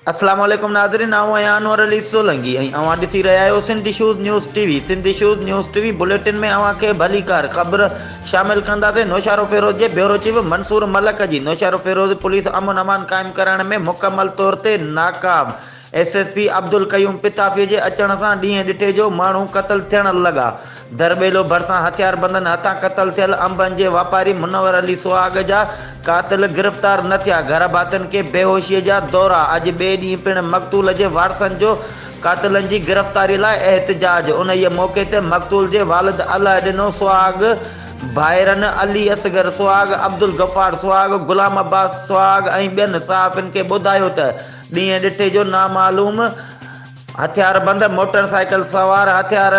अस्सलाम वालेकुम नाज़रीन, आऊं आहियां अनवर अली सोलंकी ऐं अवां ॾिसी रहिया आहियो Sindhi shoes news TV. Sindhi shoes news TV bulletin में अवां खे भली कार ख़बर शामिल कंदासीं। नौशारो फिरोज़ जे ब्यूरो चीफ मंसूर मलक जी नौशारो फिरोज़ पुलिस अमन अमान क़ाइम करण में मुकमल तौर ते नाकाम। एसएसपी अब्दुल कयूम पिताफ़ी जे अचण सां ॾींहं ॾिठे जो माण्हू क़तल थियण लॻा। दरबेलो भरिसां हथियार बंदनि हथां क़तल थियल अंबनि जे वापारी मुनवर अली सुहाग जा कातिल गिरफ़्तार न थिया। घर भातियुनि खे बेहोशीअ जा दौरा। अॼु ॿिए ॾींहुं पिणु मक़तूल जे वारसनि जो कातिलनि जी गिरफ़्तारी लाइ एहतिजाज। उन मौक़े ते मक़तूल जे वालिद अलाह ॾिनो सुहाग भाइरनि अली असगर सुहाग, अब्दुल गफ़ार सुहाग, गुलाम अब्बास सुहाग ऐं ॿियनि सहाफ़ियुनि खे ॿुधायो त ॾींहं ॾिठे जो नामालूम हथियारबंद मोटरसाइकिल सवार हथियार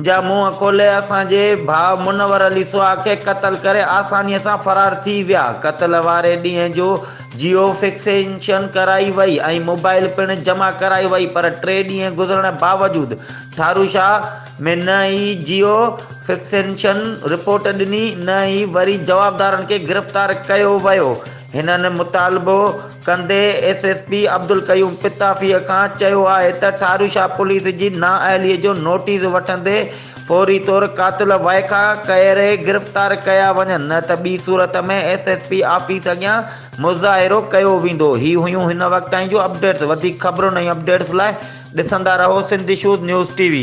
जा मुंहं खोले असांजे भाउ मुनवर अली सुहाग खे क़तल करे आसानीअ सां फरार थी विया। क़तल वारे ॾींहं जो जियो फिक्सेशन कराई वई ऐं मोबाइल पिणु जमा कराई वई, पर 3 ॾींहं गुज़रण बावजूदि थारूशाह में न ई जियो फिक्सेशन रिपोर्ट ॾिनी न ई वरी जवाबदारनि खे गिरफ़्तार कयो वियो। हिननि मुतालबो कंदे एसएसपी अब्दुल कयूम पिताफ़ीअ खां चयो आहे त ठारूशाह पुलिस जी नाअहलीअ जो नोटिस वठंदे फौरी तौर कातिल वाइखा करे गिरफ़्तार कया वञनि, न त ॿी सूरत में एसएसपी ऑफिस अॻियां मुज़ाहिरो कयो वेंदो। ही हुयूं हिन वक़्त ताईं जो अपडेट्स। वधीक ख़बरुनि ऐं अपडेट्स लाइ ॾिसंदा रहो सिंधी शूज़ न्यूज़ टीवी।